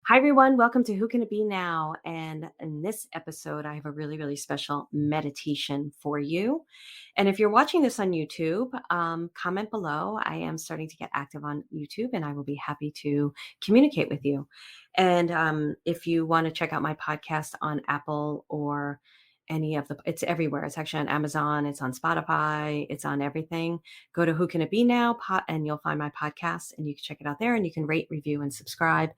Hi, everyone. Welcome to Who Can It Be Now? And in this episode, I have a really, really special meditation for you. And if you're watching this on YouTube, comment below. I am starting to get active on YouTube and I will be happy to communicate with you. And if you want to check out my podcast on Apple or it's everywhere. It's actually on Amazon, it's on Spotify, it's on everything. Go to Who Can It Be Now? And you'll find my podcast and you can check it out there and you can rate, review, and subscribe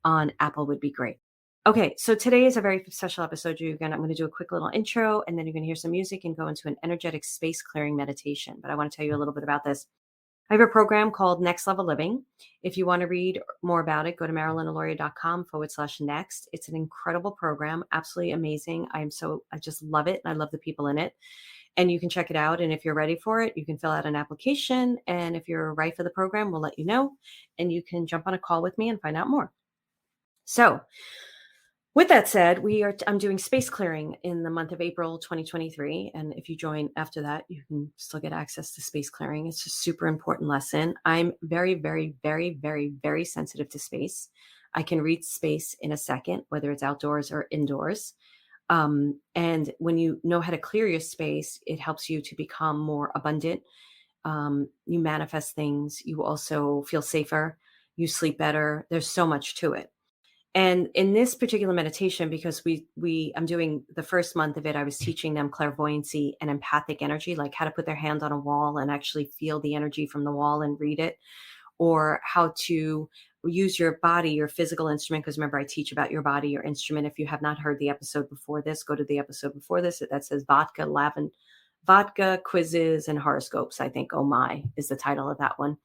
on Apple would be great. Okay, so today is a very special episode. I'm going to do a quick little intro, and then you're going to hear some music and go into an energetic space clearing meditation. But I want to tell you a little bit about this. I have a program called Next Level Living. If you want to read more about it, go to marilynaloria.com/next. It's an incredible program, absolutely amazing. I just love it. And I love the people in it. And you can check it out. And if you're ready for it, you can fill out an application. And if you're right for the program, we'll let you know. And you can jump on a call with me and find out more. So, with that said, I'm doing space clearing in the month of April 2023. And if you join after that, you can still get access to space clearing. It's a super important lesson. I'm very, very, very, very, very sensitive to space. I can read space in a second, whether it's outdoors or indoors. And when you know how to clear your space, it helps you to become more abundant. You manifest things. You also feel safer. You sleep better. There's so much to it. And in this particular meditation, because I'm doing the first month of it, I was teaching them clairvoyancy and empathic energy, like how to put their hand on a wall and actually feel the energy from the wall and read it, or how to use your body, your physical instrument. Because remember, I teach about your body, your instrument. If you have not heard the episode before this, go to the episode before this. That says vodka, quizzes, and horoscopes. I think, oh my, is the title of that one.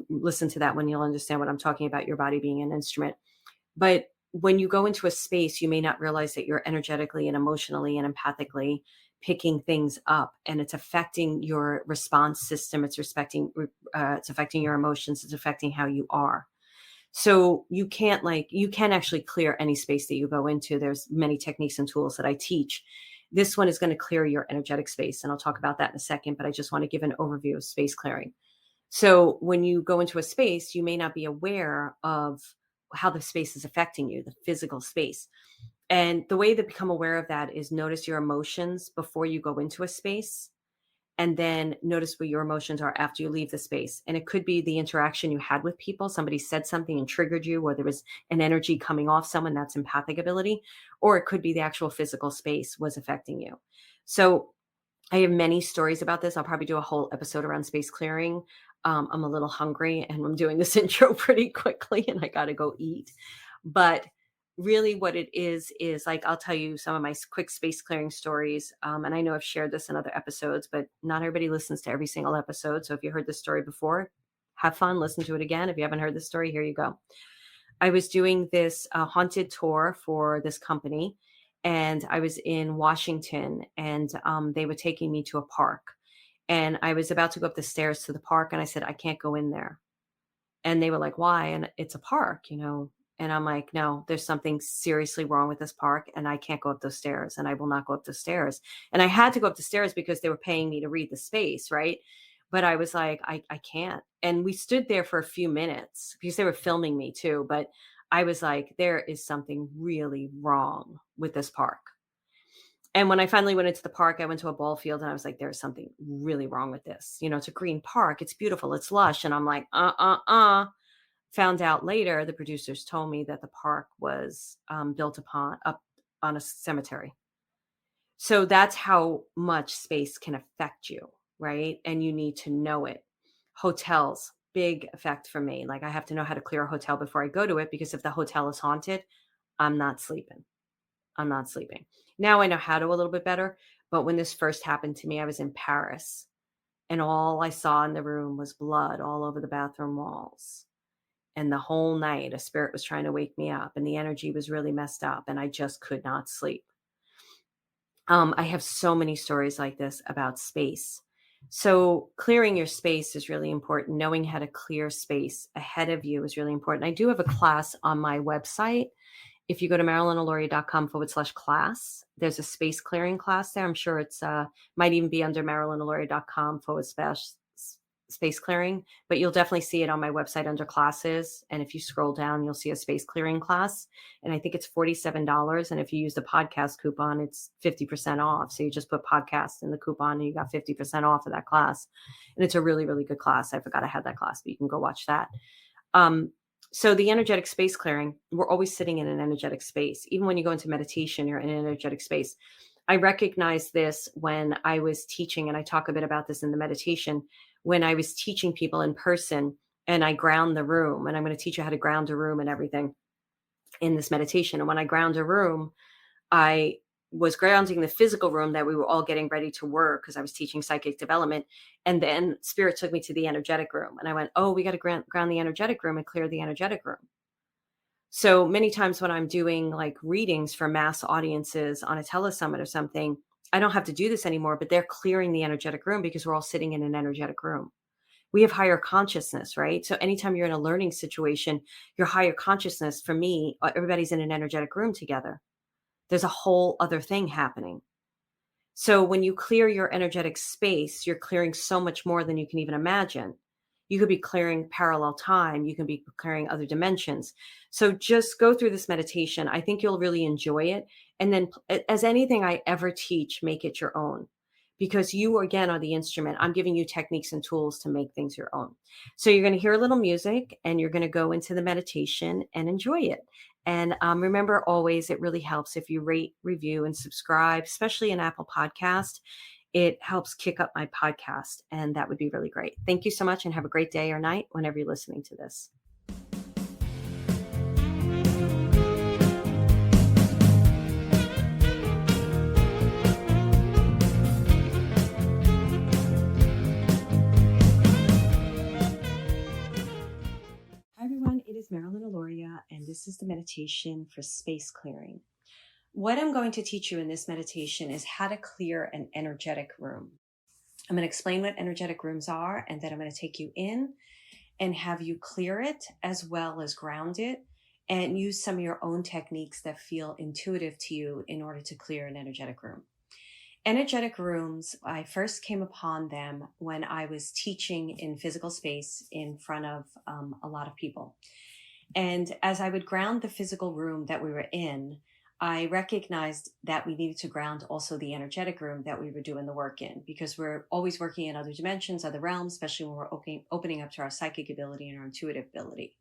Listen to that one. You'll understand what I'm talking about, your body being an instrument. But when you go into a space, you may not realize that you're energetically and emotionally and empathically picking things up, and it's affecting your response system. It's affecting your emotions. It's affecting how you are. So you can actually clear any space that you go into. There's many techniques and tools that I teach. This one is going to clear your energetic space, and I'll talk about that in a second, but I just want to give an overview of space clearing. So when you go into a space, you may not be aware of how the space is affecting you, the physical space. And the way to become aware of that is notice your emotions before you go into a space, and then notice what your emotions are after you leave the space. And it could be the interaction you had with people. Somebody said something and triggered you, or there was an energy coming off someone. That's empathic ability. Or it could be the actual physical space was affecting you. So I have many stories about this. I'll probably do a whole episode around space clearing. I'm a little hungry and I'm doing this intro pretty quickly and I got to go eat. But really what it is like, I'll tell you some of my quick space clearing stories. And I know I've shared this in other episodes, but not everybody listens to every single episode. So if you heard this story before, have fun, listen to it again. If you haven't heard the story, here you go. I was doing this haunted tour for this company, and I was in Washington, and they were taking me to a park. And I was about to go up the stairs to the park, and I said, I can't go in there. And they were like, why? And it's a park, And I'm like, no, there's something seriously wrong with this park, and I can't go up those stairs, and I will not go up the stairs. And I had to go up the stairs because they were paying me to read the space, right? But I was like, I can't. And we stood there for a few minutes because they were filming me too. But I was like, there is something really wrong with this park. And when I finally went into the park, I went to a ball field and I was like, there's something really wrong with this. It's a green park. It's beautiful. It's lush. And I'm like, Found out later, the producers told me that the park was built up on a cemetery. So that's how much space can affect you, right? And you need to know it. Hotels, big effect for me. Like, I have to know how to clear a hotel before I go to it, because if the hotel is haunted, I'm not sleeping. I'm not sleeping. Now I know how to a little bit better. But when this first happened to me, I was in Paris and all I saw in the room was blood all over the bathroom walls. And the whole night, a spirit was trying to wake me up and the energy was really messed up and I just could not sleep. I have so many stories like this about space. So clearing your space is really important. Knowing how to clear space ahead of you is really important. I do have a class on my website. If you go to marilynaloria.com/class, there's a space clearing class there. I'm sure it's might even be under marilynaloria.com/ space clearing, but you'll definitely see it on my website under classes. And if you scroll down, you'll see a space clearing class. And I think it's $47. And if you use the podcast coupon, it's 50% off. So you just put podcast in the coupon and you got 50% off of that class. And it's a really, really good class. I forgot I had that class, but you can go watch that. So the energetic space clearing, we're always sitting in an energetic space. Even when you go into meditation, you're in an energetic space. I recognized this when I was teaching, and I talk a bit about this in the meditation, when I was teaching people in person and I ground the room, and I'm going to teach you how to ground a room and everything in this meditation. And when I ground a room, I was grounding the physical room that we were all getting ready to work because I was teaching psychic development. And then spirit took me to the energetic room. And I went, oh, we got to ground the energetic room and clear the energetic room. So many times when I'm doing like readings for mass audiences on a telesummit or something, I don't have to do this anymore, but they're clearing the energetic room because we're all sitting in an energetic room. We have higher consciousness, right? So anytime you're in a learning situation, your higher consciousness, for me, everybody's in an energetic room together. There's a whole other thing happening. So when you clear your energetic space, you're clearing so much more than you can even imagine. You could be clearing parallel time. You can be clearing other dimensions. So just go through this meditation. I think you'll really enjoy it. And then, as anything I ever teach, make it your own, because you, again, are the instrument. I'm giving you techniques and tools to make things your own. So you're going to hear a little music and you're going to go into the meditation and enjoy it. And remember, always, it really helps if you rate, review, and subscribe, especially in Apple Podcast. It helps kick up my podcast, and that would be really great. Thank you so much, and have a great day or night whenever you're listening to this. Hi, everyone. It is Marilyn Aloria, and this is the meditation for space clearing. What I'm going to teach you in this meditation is how to clear an energetic room. I'm going to explain what energetic rooms are, and then I'm going to take you in and have you clear it as well as ground it, and use some of your own techniques that feel intuitive to you in order to clear an energetic room. Energetic rooms, I first came upon them when I was teaching in physical space in front of a lot of people. And as I would ground the physical room that we were in, I recognized that we needed to ground also the energetic room that we were doing the work in, because we're always working in other dimensions, other realms, especially when we're opening up to our psychic ability and our intuitive ability.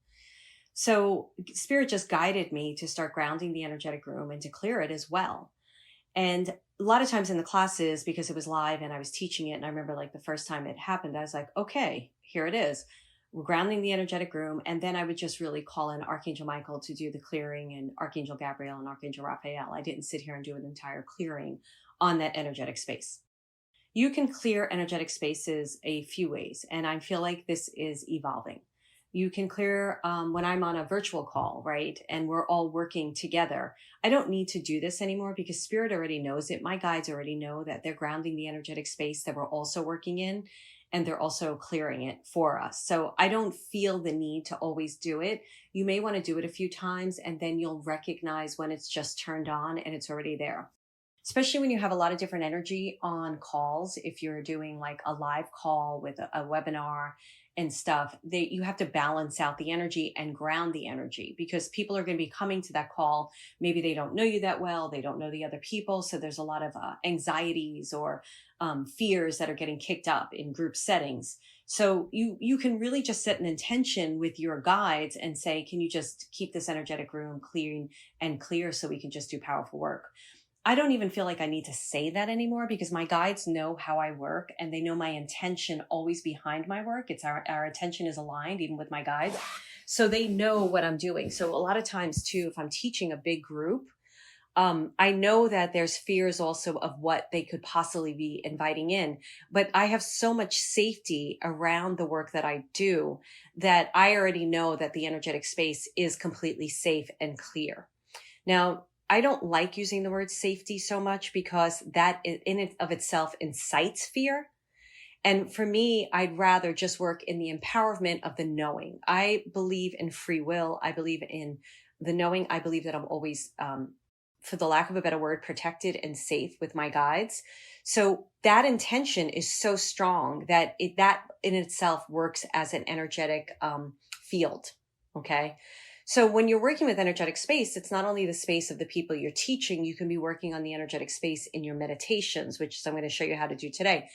So Spirit just guided me to start grounding the energetic room and to clear it as well. And a lot of times in the classes, because it was live and I was teaching it, and I remember like the first time it happened, I was like, okay, here it is. We're grounding the energetic room. And then I would just really call in Archangel Michael to do the clearing, and Archangel Gabriel and Archangel Raphael. I didn't sit here and do an entire clearing on that energetic space. You can clear energetic spaces a few ways, and I feel like this is evolving. You can clear when I'm on a virtual call, right? And we're all working together. I don't need to do this anymore because Spirit already knows it. My guides already know that they're grounding the energetic space that we're also working in, and they're also clearing it for us. So I don't feel the need to always do it. You may want to do it a few times, and then you'll recognize when it's just turned on and it's already there. Especially when you have a lot of different energy on calls. If you're doing like a live call with a webinar and stuff, you have to balance out the energy and ground the energy, because people are going to be coming to that call. Maybe they don't know you that well. They don't know the other people. So there's a lot of anxieties or fears that are getting kicked up in group settings. So you can really just set an intention with your guides and say, can you just keep this energetic room clean and clear so we can just do powerful work? I don't even feel like I need to say that anymore, because my guides know how I work and they know my intention always behind my work. It's our intention is aligned even with my guides. So they know what I'm doing. So a lot of times too, if I'm teaching a big group, I know that there's fears also of what they could possibly be inviting in, but I have so much safety around the work that I do that I already know that the energetic space is completely safe and clear. Now, I don't like using the word safety so much, because that in and of itself incites fear. And for me, I'd rather just work in the empowerment of the knowing. I believe in free will. I believe in the knowing. I believe that I'm always for the lack of a better word, protected and safe with my guides. So that intention is so strong that that in itself works as an energetic field. Okay. So when you're working with energetic space, it's not only the space of the people you're teaching, you can be working on the energetic space in your meditations, which I'm going to show you how to do today.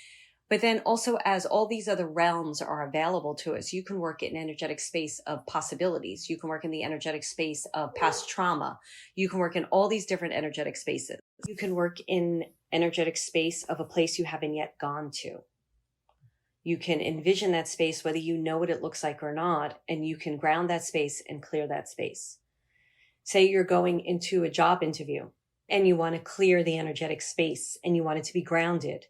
But then also, as all these other realms are available to us, you can work in an energetic space of possibilities. You can work in the energetic space of past trauma. You can work in all these different energetic spaces. You can work in energetic space of a place you haven't yet gone to. You can envision that space, whether you know what it looks like or not, and you can ground that space and clear that space. Say you're going into a job interview and you want to clear the energetic space and you want it to be grounded.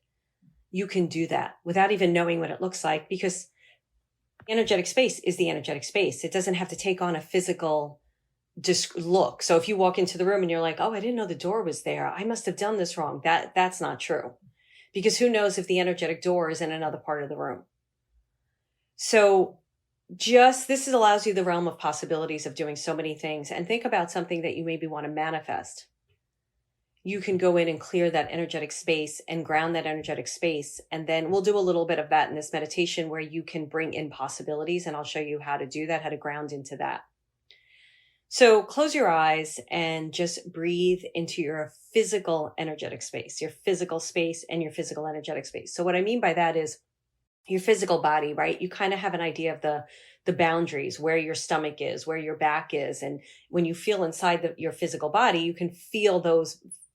You can do that without even knowing what it looks like, because the energetic space is the energetic space. It doesn't have to take on a physical look. So if you walk into the room and you're like, oh, I didn't know the door was there, I must have done this wrong. That's not true. Because who knows if the energetic door is in another part of the room. So this allows you the realm of possibilities of doing so many things. And think about something that you maybe want to manifest. You can go in and clear that energetic space and ground that energetic space. And then we'll do a little bit of that in this meditation where you can bring in possibilities. And I'll show you how to do that, how to ground into that. So close your eyes and just breathe into your physical energetic space, your physical space and your physical energetic space. So what I mean by that is your physical body, right? You kind of have an idea of the boundaries, where your stomach is, where your back is. And when you feel inside your physical body, you can feel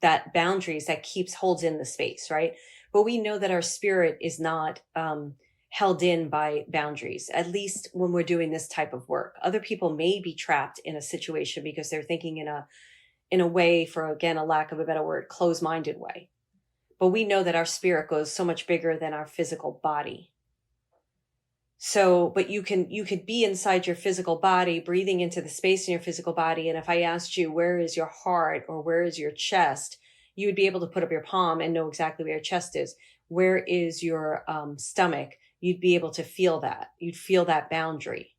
that boundaries that holds in the space, right? But we know that our spirit is not held in by boundaries, at least when we're doing this type of work. Other people may be trapped in a situation because they're thinking in a way, for again, a lack of a better word, closed-minded way. But we know that our spirit goes so much bigger than our physical body. So, but you could be inside your physical body, breathing into the space in your physical body. And if I asked you, where is your heart or where is your chest, you would be able to put up your palm and know exactly where your chest is. Where is your stomach? You'd be able to feel that. You'd feel that boundary.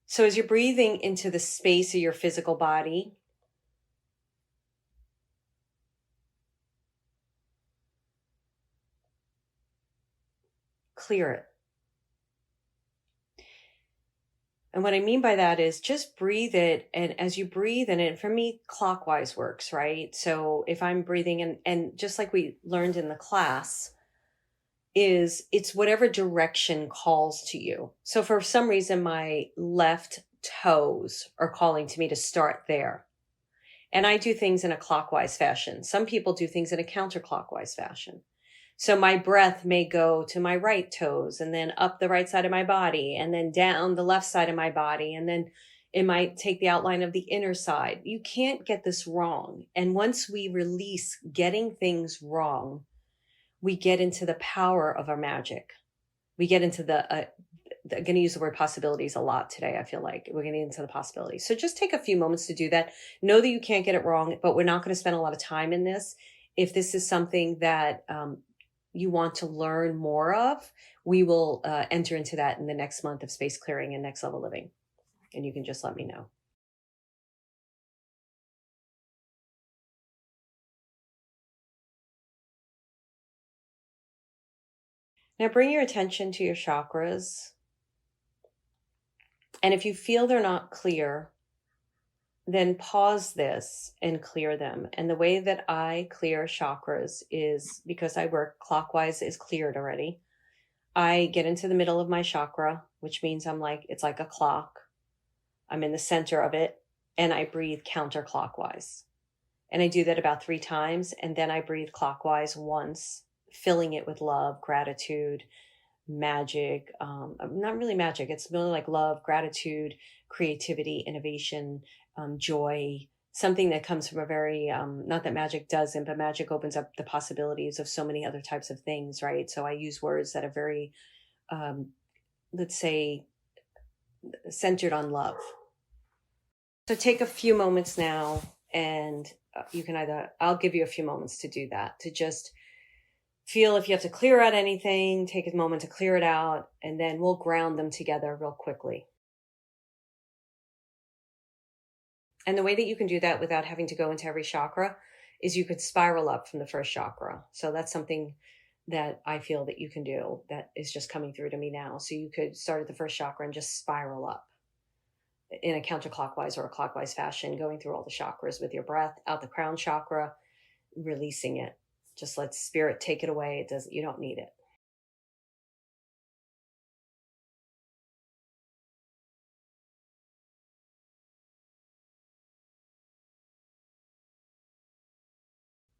So as you're breathing into the space of your physical body, clear it. And what I mean by that is just breathe it. And as you breathe in it, for me, clockwise works, right? So if I'm breathing and just like we learned in the class, it's whatever direction calls to you. So for some reason, my left toes are calling to me to start there. And I do things in a clockwise fashion. Some people do things in a counterclockwise fashion. So my breath may go to my right toes and then up the right side of my body and then down the left side of my body. And then it might take the outline of the inner side. You can't get this wrong. And once we release getting things wrong, we get into the power of our magic. We get into I'm going to use the word possibilities a lot today. I feel like we're getting into the possibilities. So just take a few moments to do that. Know that you can't get it wrong, but we're not going to spend a lot of time in this. If this is something that you want to learn more of, we will enter into that in the next month of space clearing and next level living. And you can just let me know. Now bring your attention to your chakras. And if you feel they're not clear, then pause this and clear them. And the way that I clear chakras is because I work clockwise is cleared already. I get into the middle of my chakra, which means it's like a clock. I'm in the center of it and I breathe counterclockwise. And I do that about 3 times. And then I breathe clockwise once, filling it with love, gratitude, magic, not really magic. It's really like love, gratitude, creativity, innovation, joy, something that comes from a very, not that magic doesn't, but magic opens up the possibilities of so many other types of things, right? So I use words that are very, let's say, centered on love. So take a few moments now and I'll give you a few moments to do that, to just feel if you have to clear out anything, take a moment to clear it out, and then we'll ground them together real quickly. And the way that you can do that without having to go into every chakra is you could spiral up from the first chakra. So that's something that I feel that you can do that is just coming through to me now. So you could start at the first chakra and just spiral up in a counterclockwise or a clockwise fashion, going through all the chakras with your breath out the crown chakra, releasing it. Just let spirit take it away. It doesn't, you don't need it.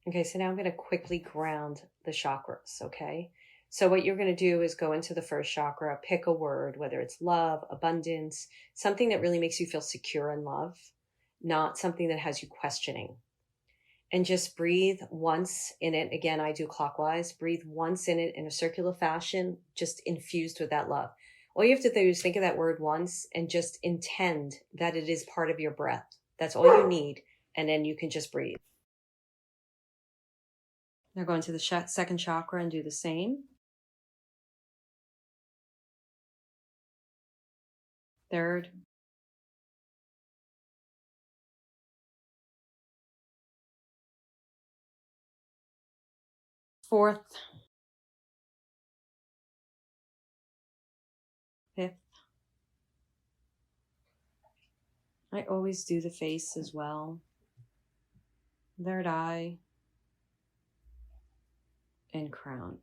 Okay, so now I'm going to quickly ground the chakras, okay? So what you're going to do is go into the first chakra, pick a word, whether it's love, abundance, something that really makes you feel secure in love, not something that has you questioning. And just breathe once in it. Again, I do clockwise. Breathe once in it in a circular fashion, just infused with that love. All you have to do is think of that word once and just intend that it is part of your breath. That's all you need. And then you can just breathe. Now go into the second chakra and do the same. Third, fourth, fifth. I always do the face as well. Third eye and crown.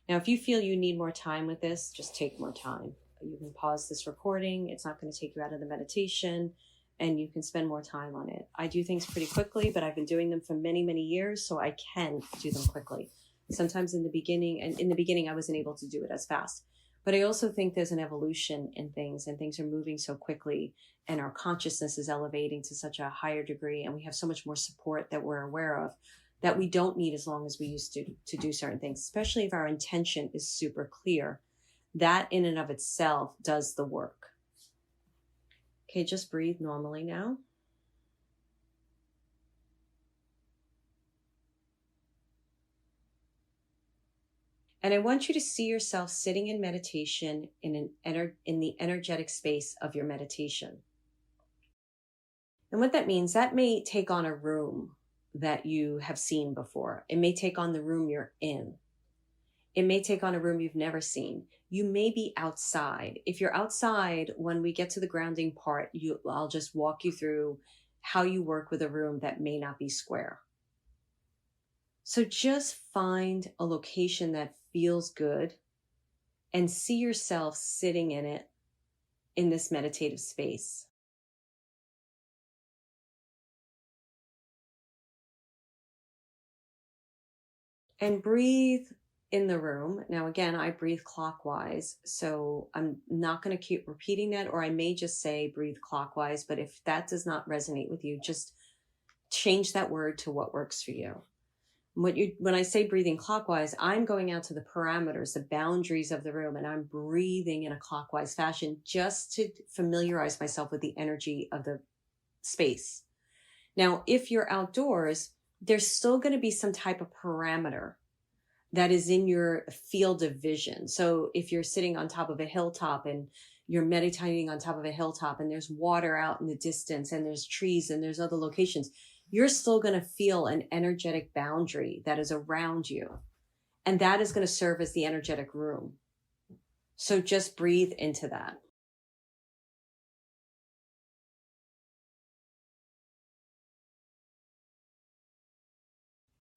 Now, if you feel you need more time with this, just take more time. You can pause this recording. It's not going to take you out of the meditation, and you can spend more time on it. I do things pretty quickly, but I've been doing them for many, many years, so I can do them quickly. Sometimes in the beginning, I wasn't able to do it as fast. But I also think there's an evolution in things, and things are moving so quickly, and our consciousness is elevating to such a higher degree, and we have so much more support that we're aware of, that we don't need as long as we used to do certain things, especially if our intention is super clear. That in and of itself does the work. Okay, just breathe normally now. And I want you to see yourself sitting in meditation in the energetic space of your meditation. And what that means, that may take on a room that you have seen before. It may take on the room you're in. It may take on a room you've never seen. You may be outside. If you're outside, when we get to the grounding part, I'll just walk you through how you work with a room that may not be square. So just find a location that feels good and see yourself sitting in it in this meditative space. And breathe in the room. Now, again, I breathe clockwise, so I'm not going to keep repeating that, or I may just say breathe clockwise. But if that does not resonate with you, just change that word to what works for you. When I say breathing clockwise, I'm going out to the parameters, the boundaries of the room, and I'm breathing in a clockwise fashion just to familiarize myself with the energy of the space. Now, if you're outdoors, there's still going to be some type of parameter that is in your field of vision. So if you're sitting on top of a hilltop and you're meditating on top of a hilltop and there's water out in the distance and there's trees and there's other locations, you're still going to feel an energetic boundary that is around you. And that is going to serve as the energetic room. So just breathe into that.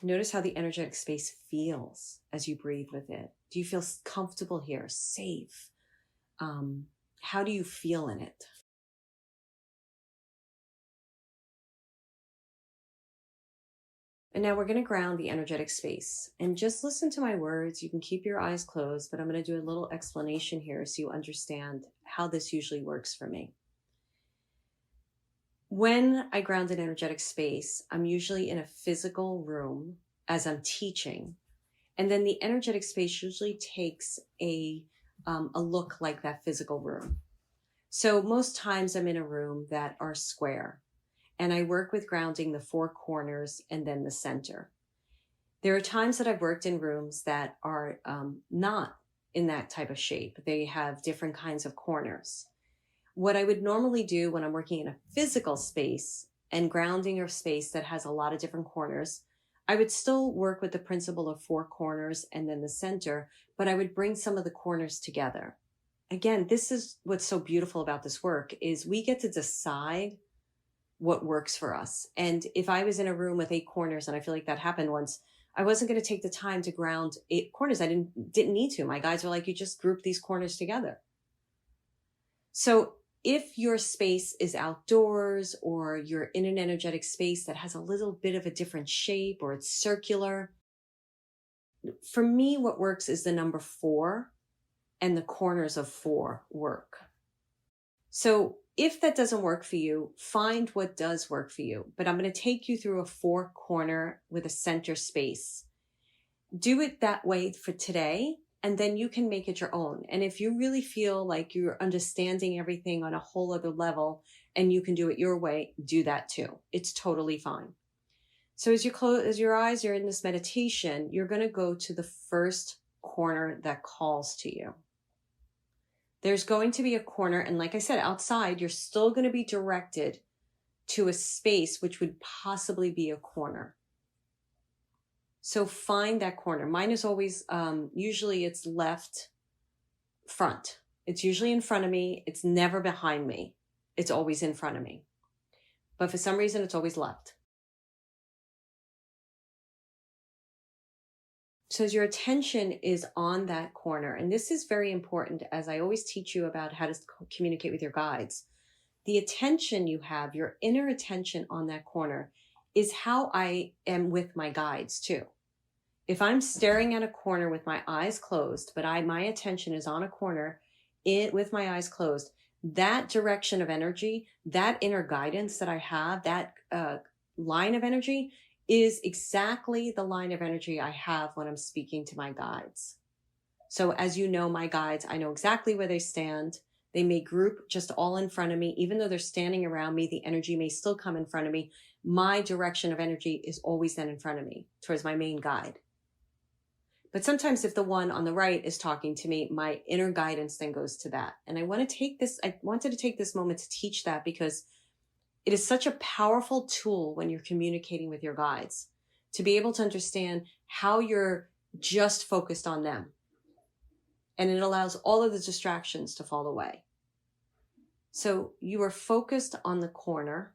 Notice how the energetic space feels as you breathe with it. Do you feel comfortable here, safe? How do you feel in it? And now we're going to ground the energetic space. And just listen to my words. You can keep your eyes closed, but I'm going to do a little explanation here so you understand how this usually works for me. When I ground an energetic space, I'm usually in a physical room as I'm teaching. And then the energetic space usually takes a look like that physical room. So most times I'm in a room that are square, and I work with grounding the four corners and then the center. There are times that I've worked in rooms that are not in that type of shape. They have different kinds of corners. What I would normally do when I'm working in a physical space and grounding a space that has a lot of different corners, I would still work with the principle of four corners and then the center, but I would bring some of the corners together. Again, this is what's so beautiful about this work is we get to decide what works for us. And if I was in a room with eight corners, and I feel like that happened once, I wasn't going to take the time to ground eight corners. I didn't need to. My guides were like, you just group these corners together. So if your space is outdoors or you're in an energetic space that has a little bit of a different shape or it's circular, for me, what works is the number 4 and the corners of 4 work. So if that doesn't work for you, find what does work for you. But I'm going to take you through a 4 corner with a center space. Do it that way for today, and then you can make it your own. And if you really feel like you're understanding everything on a whole other level and you can do it your way, do that too. It's totally fine. So as you close your eyes, you're in this meditation, you're going to go to the first corner that calls to you. There's going to be a corner, and like I said, outside, you're still going to be directed to a space which would possibly be a corner. So find that corner. Mine is always, usually it's left front. It's usually in front of me. It's never behind me. It's always in front of me. But for some reason, it's always left. So as your attention is on that corner, and this is very important as I always teach you about how to communicate with your guides, the attention you have, your inner attention on that corner is how I am with my guides too. If I'm staring at a corner with my eyes closed, but my attention is on a corner with my eyes closed, that direction of energy, that inner guidance that I have, that line of energy is exactly the line of energy I have when I'm speaking to my guides. So as you know, my guides, I know exactly where they stand. They may group just all in front of me. Even though they're standing around me, the energy may still come in front of me. My direction of energy is always then in front of me towards my main guide. But sometimes if the one on the right is talking to me, my inner guidance then goes to that. And I wanted to take this moment to teach that because it is such a powerful tool when you're communicating with your guides to be able to understand how you're just focused on them. And it allows all of the distractions to fall away. So you are focused on the corner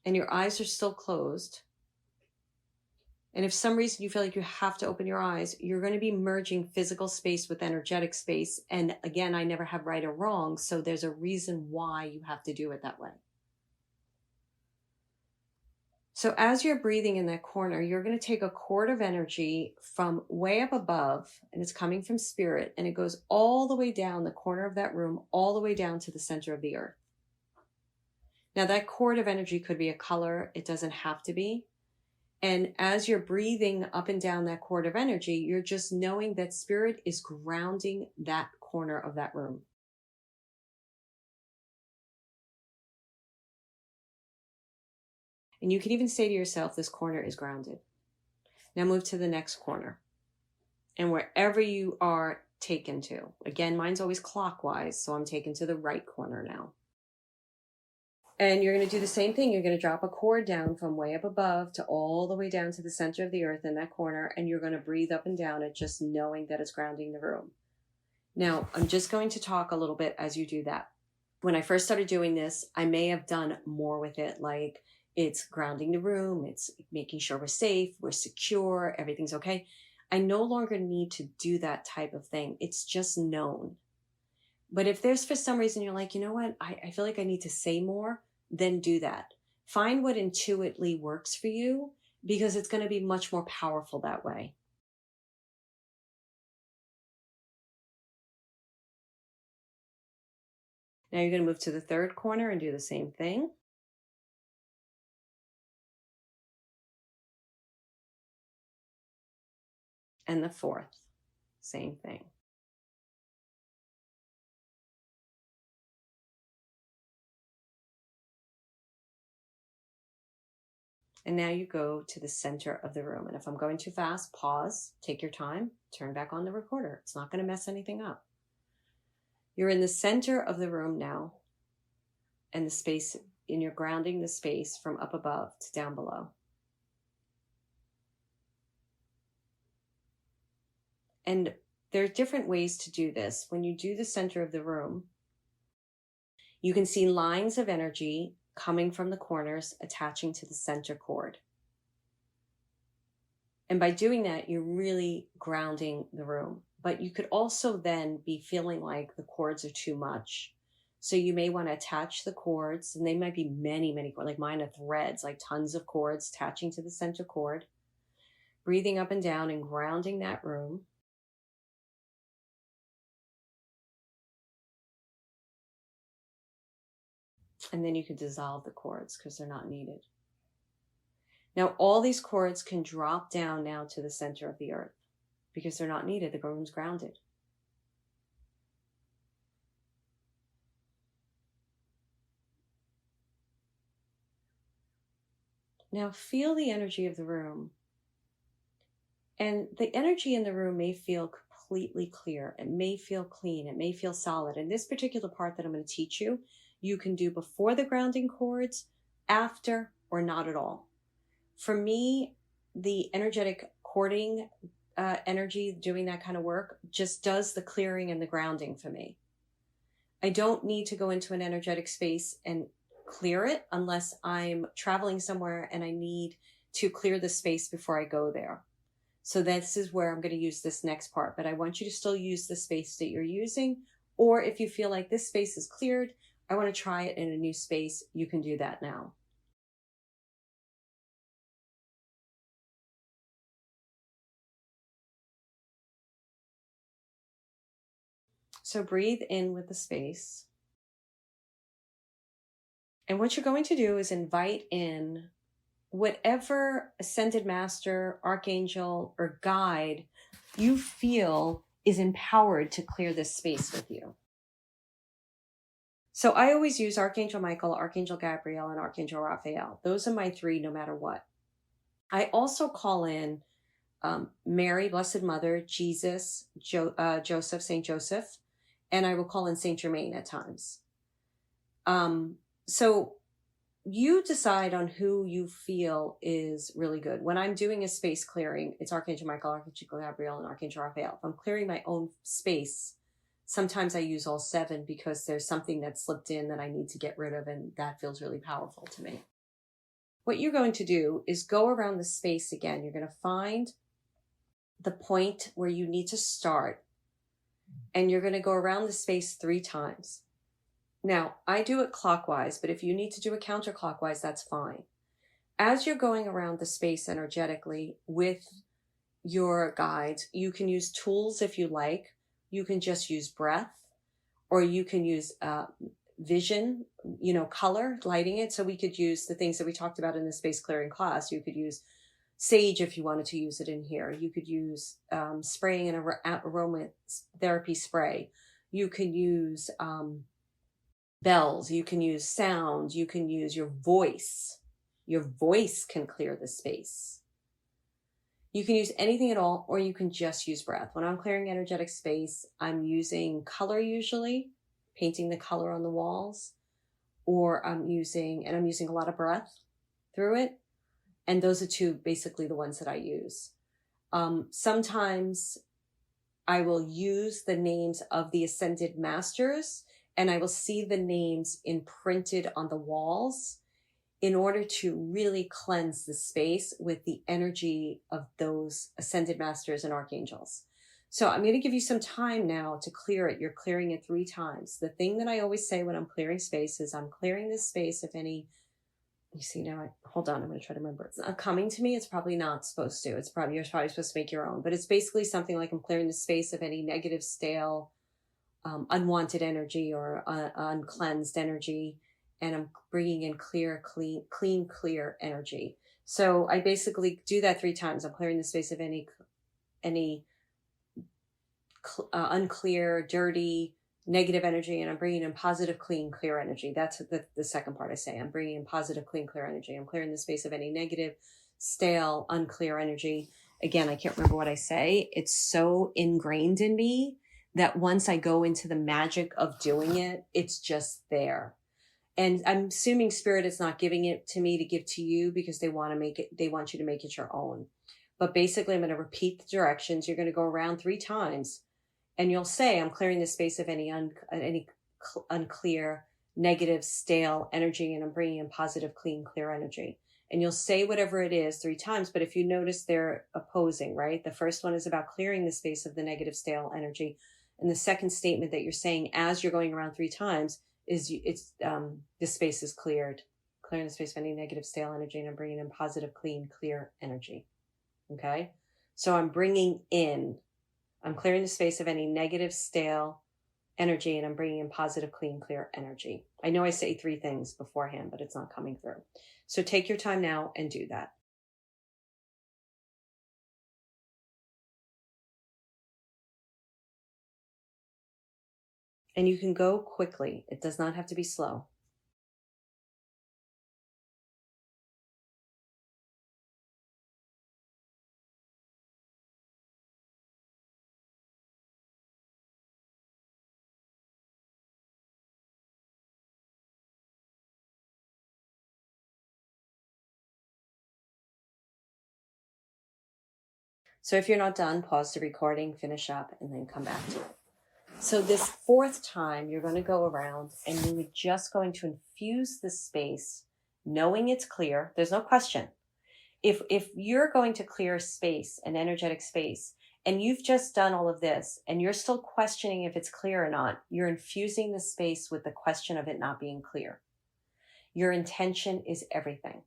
and your eyes are still closed. And if some reason you feel like you have to open your eyes, you're going to be merging physical space with energetic space. And again, I never have right or wrong. So there's a reason why you have to do it that way. So as you're breathing in that corner, you're going to take a cord of energy from way up above, and it's coming from spirit, and it goes all the way down the corner of that room, all the way down to the center of the earth. Now that cord of energy could be a color. It doesn't have to be. And as you're breathing up and down that cord of energy, you're just knowing that spirit is grounding that corner of that room. And you can even say to yourself, this corner is grounded. Now move to the next corner. And wherever you are taken to, again, mine's always clockwise, so I'm taken to the right corner now. And you're going to do the same thing. You're going to drop a cord down from way up above to all the way down to the center of the earth in that corner. And you're going to breathe up and down it, just knowing that it's grounding the room. Now, I'm just going to talk a little bit as you do that. When I first started doing this, I may have done more with it. Like it's grounding the room. It's making sure we're safe, we're secure, everything's okay. I no longer need to do that type of thing. It's just known. But if there's for some reason you're like, you know what, I feel like I need to say more, then do that. Find what intuitively works for you because it's going to be much more powerful that way. Now you're going to move to the third corner and do the same thing. And the fourth, same thing. And now you go to the center of the room. And if I'm going too fast, pause, take your time, turn back on the recorder. It's not going to mess anything up. You're in the center of the room now, and the space, and you're grounding the space from up above to down below. And there are different ways to do this. When you do the center of the room, you can see lines of energy coming from the corners attaching to the center cord. And by doing that, you're really grounding the room. But you could also then be feeling like the cords are too much. So you may want to attach the cords, and they might be many, many cords, like mine are threads, like tons of cords attaching to the center cord. Breathing up and down and grounding that room. And then you can dissolve the cords because they're not needed. Now, all these cords can drop down now to the center of the earth because they're not needed. The room's grounded. Now, feel the energy of the room. And the energy in the room may feel completely clear. It may feel clean. It may feel solid. And this particular part that I'm going to teach you, you can do before the grounding cords, after, or not at all. For me, the energetic cording energy, doing that kind of work, just does the clearing and the grounding for me. I don't need to go into an energetic space and clear it unless I'm traveling somewhere and I need to clear the space before I go there. So this is where I'm going to use this next part, but I want you to still use the space that you're using. Or if you feel like this space is cleared, I want to try it in a new space, you can do that now. So breathe in with the space. And what you're going to do is invite in whatever ascended master, archangel, or guide you feel is empowered to clear this space with you. So I always use Archangel Michael, Archangel Gabriel, and Archangel Raphael. Those are my three no matter what. I also call in Mary, Blessed Mother, Jesus, Joseph, Saint Joseph, and I will call in Saint Germain at times. So you decide on who you feel is really good. When I'm doing a space clearing, it's Archangel Michael, Archangel Gabriel, and Archangel Raphael. If I'm clearing my own space, sometimes I use all seven because there's something that slipped in that I need to get rid of, and that feels really powerful to me. What you're going to do is go around the space again. You're going to find the point where you need to start, and you're going to go around the space 3 times. Now, I do it clockwise, but if you need to do it counterclockwise, that's fine. As you're going around the space energetically with your guides, you can use tools if you like. You can just use breath, or you can use vision, color, lighting it. So we could use the things that we talked about in the space clearing class. You could use sage if you wanted to use it in here. You could use spraying an aromatherapy spray. You can use bells, you can use sound, you can use your voice. Your voice can clear the space. You can use anything at all, or you can just use breath. When I'm clearing energetic space, I'm using color usually, painting the color on the walls, or I'm using a lot of breath through it. And those are basically the ones that I use. Sometimes I will use the names of the ascended masters, and I will see the names imprinted on the walls in order to really cleanse the space with the energy of those ascended masters and archangels. So I'm going to give you some time now to clear it. You're clearing it 3 times. The thing that I always say when I'm clearing space is I'm clearing this space if any, you see now, hold on, I'm going to try to remember. It's not coming to me. It's probably not supposed to. You're probably supposed to make your own, but it's basically something like I'm clearing the space of any negative, stale, unwanted energy or uncleansed energy, and I'm bringing in clear energy. So I basically do that 3 times. I'm clearing the space of any unclear, dirty, negative energy, and I'm bringing in positive, clean, clear energy. That's the second part I say. I'm bringing in positive, clean, clear energy. I'm clearing the space of any negative, stale, unclear energy. Again, I can't remember what I say. It's so ingrained in me that once I go into the magic of doing it, it's just there. And I'm assuming spirit is not giving it to me to give to you because they want to make it, they want you to make it your own. But basically, I'm going to repeat the directions. You're going to go around 3 times and you'll say, I'm clearing the space of any unclear, negative, stale energy, and I'm bringing in positive, clean, clear energy. And you'll say whatever it is 3 times. But if you notice, they're opposing, right? The first one is about clearing the space of the negative, stale energy. And the second statement that you're saying as you're going around 3 times is the space is cleared, clearing the space of any negative, stale energy, and I'm bringing in positive, clean, clear energy. Okay. So I'm clearing the space of any negative, stale energy, and I'm bringing in positive, clean, clear energy. I know I say 3 things beforehand, but it's not coming through. So take your time now and do that. And you can go quickly. It does not have to be slow. So if you're not done, pause the recording, finish up, and then come back to it. So this 4th time, you're going to go around and you're just going to infuse the space, knowing it's clear. There's no question. If you're going to clear space, an energetic space, and you've just done all of this and you're still questioning if it's clear or not, you're infusing the space with the question of it not being clear. Your intention is everything.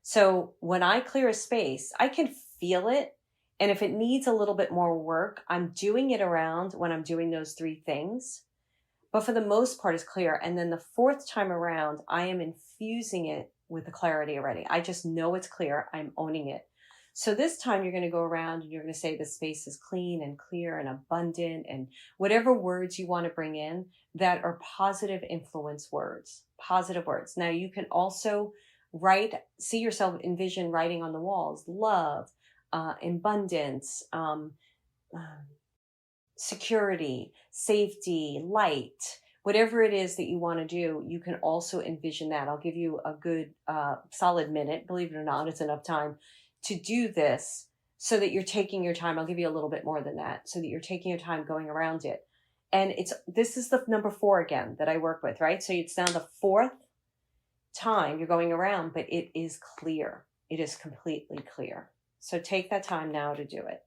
So when I clear a space, I can feel it. And if it needs a little bit more work, I'm doing it around when I'm doing those 3 things. But for the most part, it's clear. And then the 4th time around, I am infusing it with the clarity already. I just know it's clear. I'm owning it. So this time you're going to go around and you're going to say the space is clean and clear and abundant and whatever words you want to bring in that are positive influence words, positive words. Now you can also see yourself, envision writing on the walls, love, abundance, security, safety, light, whatever it is that you want to do, you can also envision that. I'll give you a good solid minute, believe it or not, it's enough time to do this so that you're taking your time. I'll give you a little bit more than that so that you're taking your time going around it. And this is the number 4 again that I work with, right? So it's now the 4th time you're going around, but it is clear. It is completely clear. So take that time now to do it.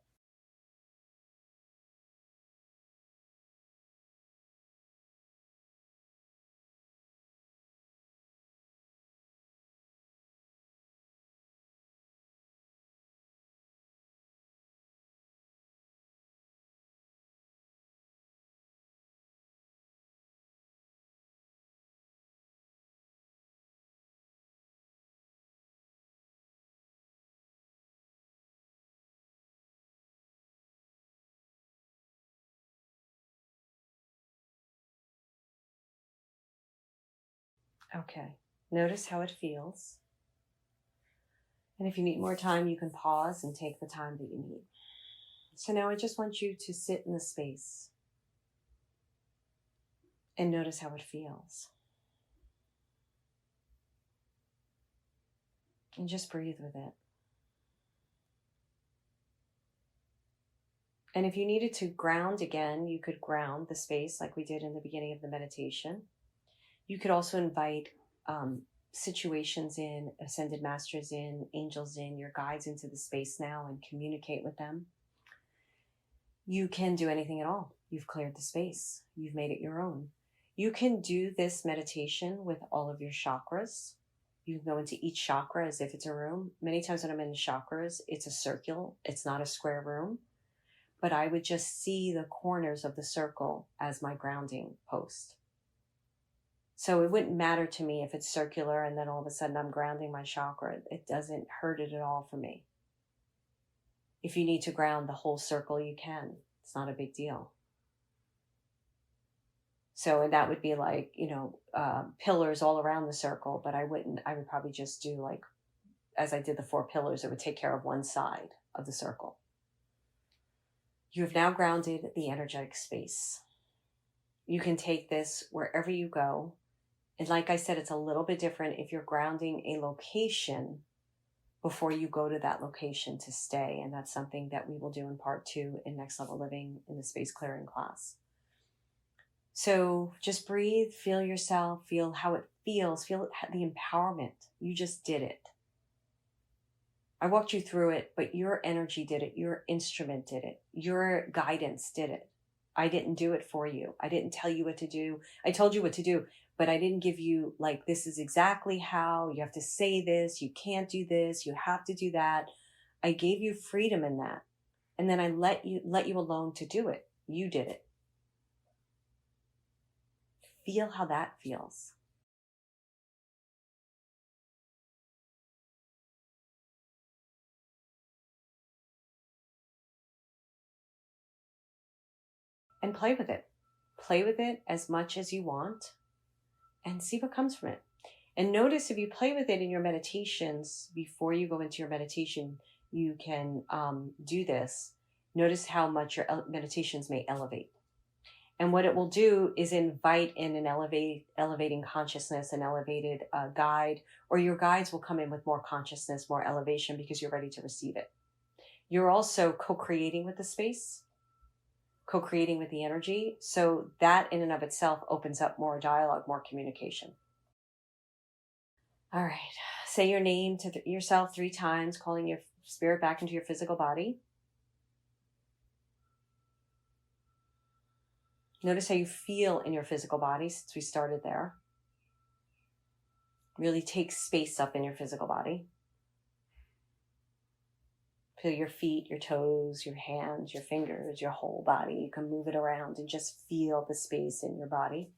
Okay. Notice how it feels. And if you need more time, you can pause and take the time that you need. So now I just want you to sit in the space and notice how it feels. And just breathe with it. And if you needed to ground again, you could ground the space like we did in the beginning of the meditation. You could also invite situations in, ascended masters in, angels in, your guides into the space now and communicate with them. You can do anything at all. You've cleared the space. You've made it your own. You can do this meditation with all of your chakras. You can go into each chakra as if it's a room. Many times when I'm in the chakras, it's a circle. It's not a square room. But I would just see the corners of the circle as my grounding post. So it wouldn't matter to me if it's circular and then all of a sudden I'm grounding my chakra. It doesn't hurt it at all for me. If you need to ground the whole circle, you can. It's not a big deal. So that would be like, pillars all around the circle, but I would probably just do like, as I did the 4 pillars, it would take care of one side of the circle. You have now grounded the energetic space. You can take this wherever you go. And like I said, it's a little bit different if you're grounding a location before you go to that location to stay. And that's something that we will do in part 2 in Next Level Living in the space clearing class. So just breathe, feel yourself, feel how it feels, feel the empowerment. You just did it. I walked you through it, but your energy did it. Your instrument did it. Your guidance did it. I didn't do it for you. I didn't tell you what to do. I told you what to do, but I didn't give you like, this is exactly how you have to say this. You can't do this. You have to do that. I gave you freedom in that. And then I let you alone to do it. You did it. Feel how that feels. And play with it. Play with it as much as you want and see what comes from it. And notice if you play with it in your meditations, before you go into your meditation, you can do this. Notice how much your meditations may elevate. And what it will do is invite in an elevating consciousness, an elevated guide, or your guides will come in with more consciousness, more elevation because you're ready to receive it. You're also co-creating with the space, co-creating with the energy. So that in and of itself opens up more dialogue, more communication. All right. Say your name to yourself 3 times, calling your spirit back into your physical body. Notice how you feel in your physical body since we started there. Really take space up in your physical body. Feel your feet, your toes, your hands, your fingers, your whole body. You can move it around and just feel the space in your body.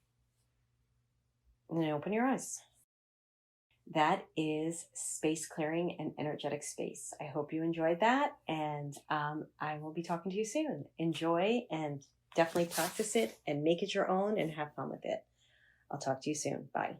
And then open your eyes. That is space clearing and energetic space. I hope you enjoyed that, and I will be talking to you soon. Enjoy and definitely practice it and make it your own and have fun with it. I'll talk to you soon. Bye.